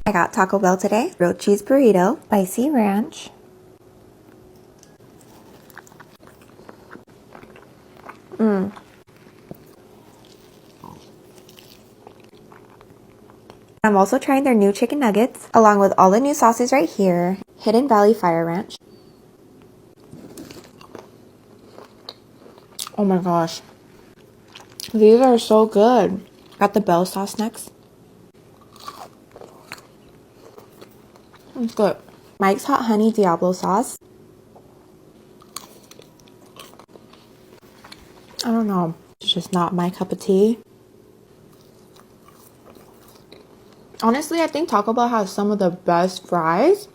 I got Taco Bell today, grilled cheese burrito, spicy ranch. I'm also trying their new chicken nuggets, along with all the new sauces right here. Hidden Valley Fire Ranch. Oh my gosh. These are so good. Got the bell sauce next. It's good. Mike's Hot Honey Diablo sauce. I don't know. It's just not my cup of tea. Honestly, I think Taco Bell has some of the best fries.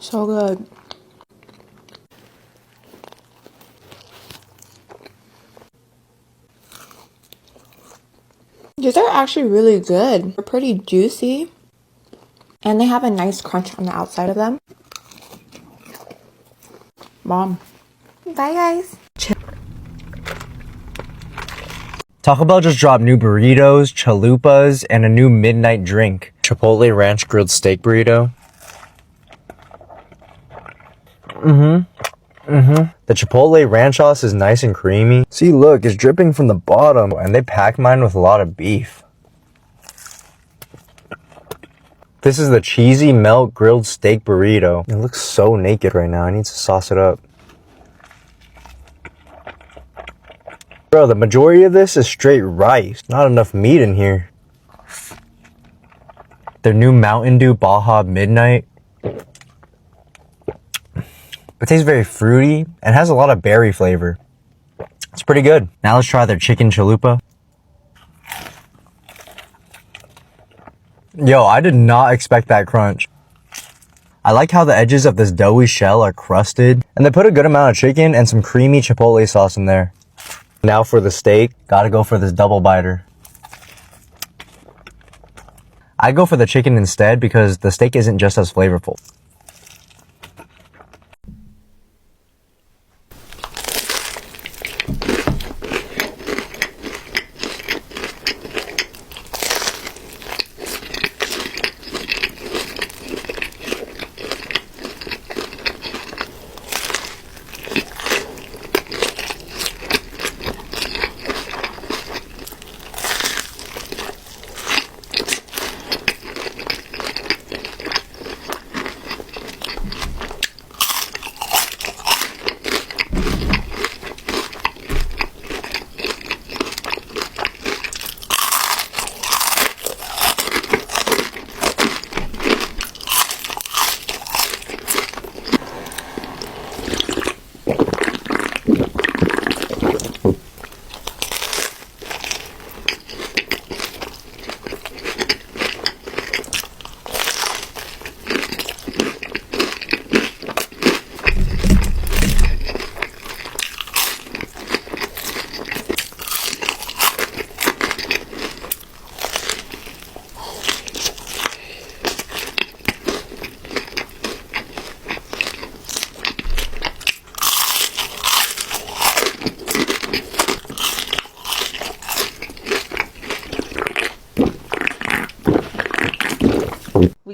So good. These are actually really good. They're pretty juicy. And they have a nice crunch on the outside of them. Mom. Bye, guys. Taco Bell just dropped new burritos, chalupas, and a new midnight drink. Chipotle ranch grilled steak burrito. The Chipotle ranch sauce is nice and creamy. See, look, it's dripping from the bottom, and they pack mine with a lot of beef. This is the cheesy melt grilled steak burrito. It looks so naked right now. I need to sauce it up. Bro, the majority of this is straight rice. Not enough meat in here. Their new Mountain Dew Baja Midnight. It tastes very fruity and has a lot of berry flavor. It's pretty good. Now let's try their chicken chalupa. Yo, I did not expect that crunch. I like how the edges of this doughy shell are crusted. And they put a good amount of chicken and some creamy chipotle sauce in there. Now for the steak, gotta go for this double biter. I go for the chicken instead because the steak isn't just as flavorful.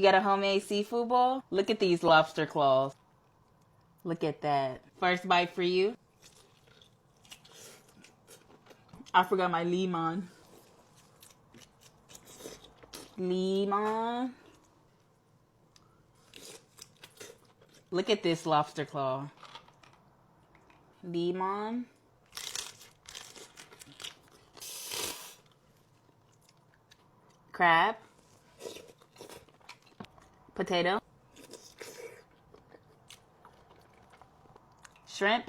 We got a homemade seafood bowl. Look at these lobster claws. Look at that. First bite for you. I forgot my limon. Limon. Look at this lobster claw. Limon. Crab. Potato. Shrimp.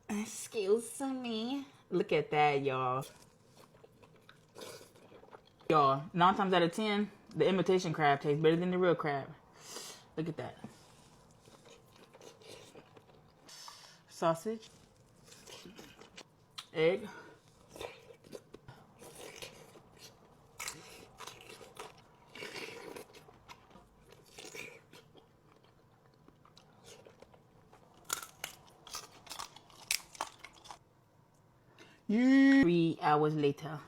Excuse me. Look at that, y'all. Y'all, 9 times out of 10, the imitation crab tastes better than the real crab. Look at that. Sausage. Egg. Yeah. 3 hours later.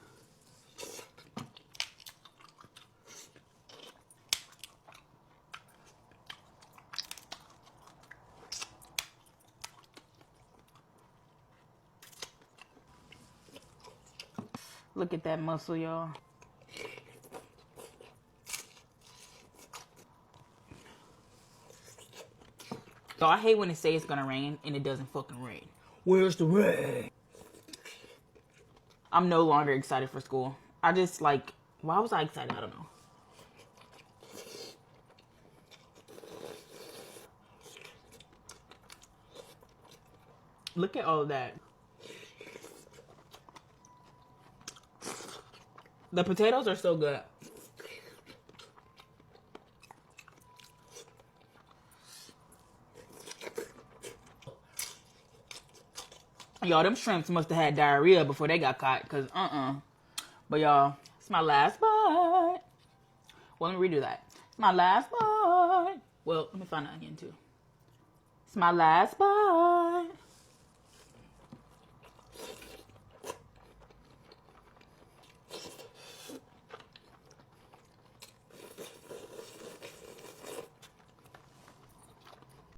Look at that muscle, y'all. So I hate when they say it's gonna rain and it doesn't fucking rain. Where's the rain? I'm no longer excited for school. I just like, why was I excited? I don't know. Look at all of that. The potatoes are so good. Y'all, them shrimps must have had diarrhea before they got caught, because But y'all, it's my last bite. Well, let me redo that. It's my last bite. Well, let me find an onion too. It's my last bite.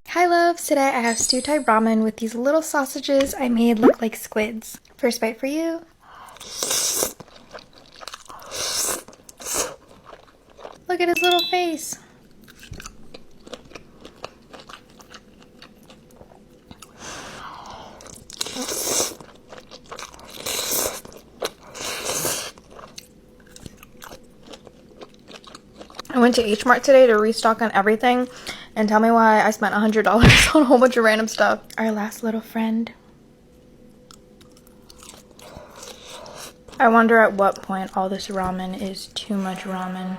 Hi loves, today I have stew Thai ramen with these little sausages I made look like squids. First bite for you. Look at his little face. I went to H Mart today to restock on everything and tell me why I spent $100 on a whole bunch of random stuff. Our last little friend. I wonder at what point all this ramen is too much ramen.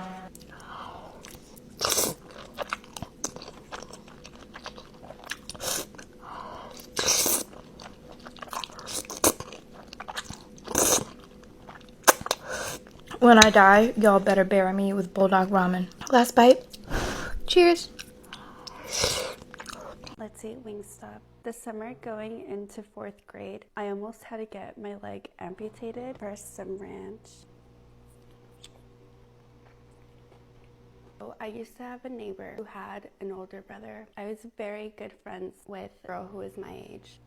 When I die, y'all better bury me with Buldak ramen. Last bite. Cheers. Let's eat Wingstop. This summer going into 4th grade, I almost had to get my leg amputated. First, some ranch. I used to have a neighbor who had an older brother. I was very good friends with a girl who was my age.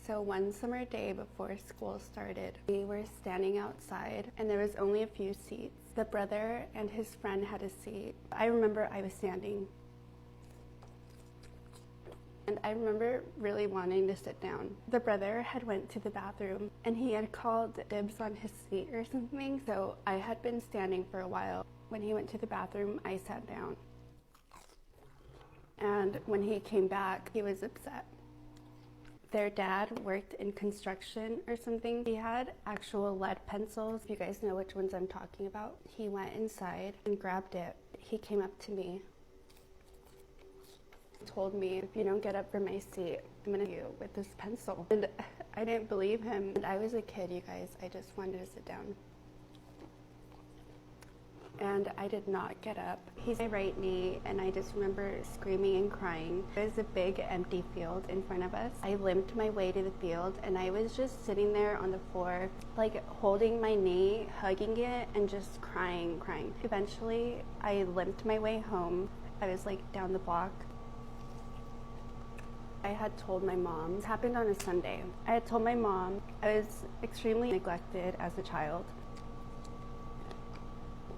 So one summer day before school started, we were standing outside and there was only a few seats. The brother and his friend had a seat. I remember I was standing. And I remember really wanting to sit down. The brother had went to the bathroom and he had called dibs on his seat or something. So I had been standing for a while. When he went to the bathroom, I sat down. And when he came back, he was upset. Their dad worked in construction or something. He had actual lead pencils. If you guys know which ones I'm talking about. He went inside and grabbed it. He came up to me, told me, if you don't get up from my seat, I'm gonna hit you with this pencil. And I didn't believe him. And I was a kid, you guys. I just wanted to sit down. and I did not get up. He's my right knee, and I just remember screaming and crying. There's a big empty field in front of us. I limped my way to the field, and I was just sitting there on the floor, like holding my knee, hugging it, and just crying. Eventually, I limped my way home. I was like down the block. I had told my mom, this happened on a Sunday. I had told my mom I was extremely neglected as a child.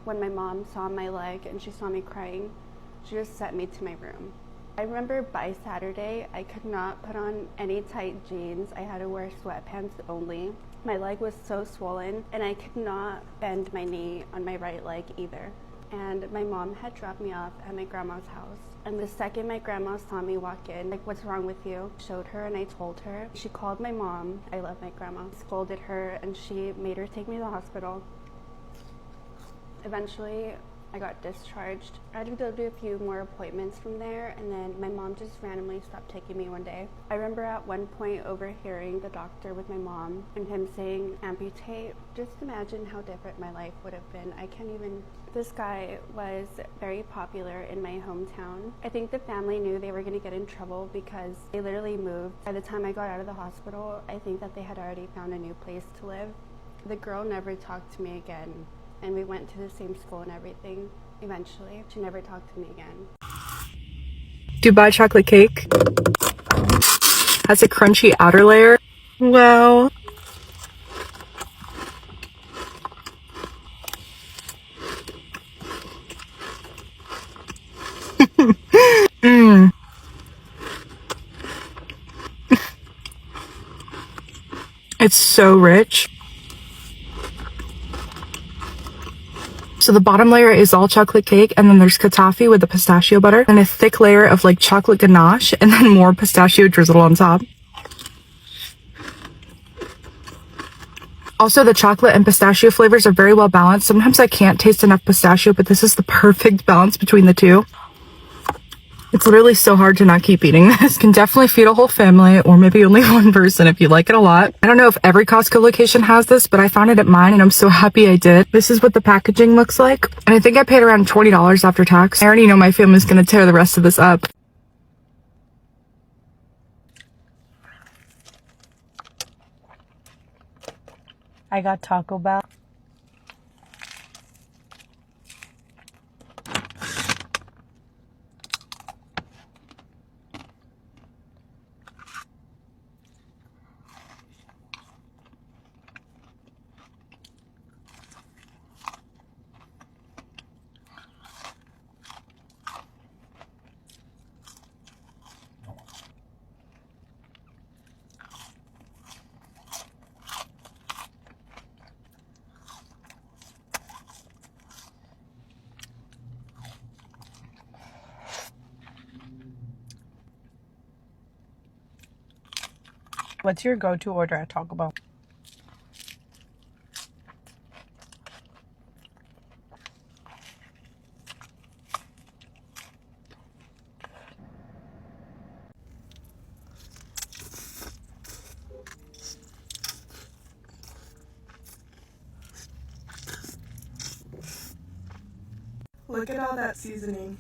When my mom saw my leg and she saw me crying, she just sent me to my room. I remember by Saturday, I could not put on any tight jeans. I had to wear sweatpants only. My leg was so swollen, and I could not bend my knee on my right leg either. And my mom had dropped me off at my grandma's house. And the second my grandma saw me walk in, like, what's wrong with you? Showed her and I told her. She called my mom. I love my grandma. Scolded her, and she made her take me to the hospital. Eventually, I got discharged. I had to go to a few more appointments from there, and then my mom just randomly stopped taking me one day. I remember at one point overhearing the doctor with my mom and him saying, amputate. Just imagine how different my life would have been. I can't even. This guy was very popular in my hometown. I think the family knew they were going to get in trouble because they literally moved. By the time I got out of the hospital, I think that they had already found a new place to live. The girl never talked to me again, and we went to the same school and everything. Eventually, she never talked to me again. Dubai chocolate cake has a crunchy outer layer. Wow. It's so rich. So the bottom layer is all chocolate cake, and then there's kataffi with the pistachio butter, and a thick layer of like chocolate ganache, and then more pistachio drizzled on top. Also, the chocolate and pistachio flavors are very well balanced. Sometimes I can't taste enough pistachio, but this is the perfect balance between the two. It's literally so hard to not keep eating this. Can definitely feed a whole family, or maybe only one person if you like it a lot. I don't know if every Costco location has this, but I found it at mine and I'm so happy I did. This is what the packaging looks like. And I think I paid around $20 after tax. I already know my family's gonna tear the rest of this up. I got Taco Bell. What's your go-to order at Taco Bell? Look at all that seasoning.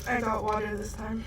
I got water this time.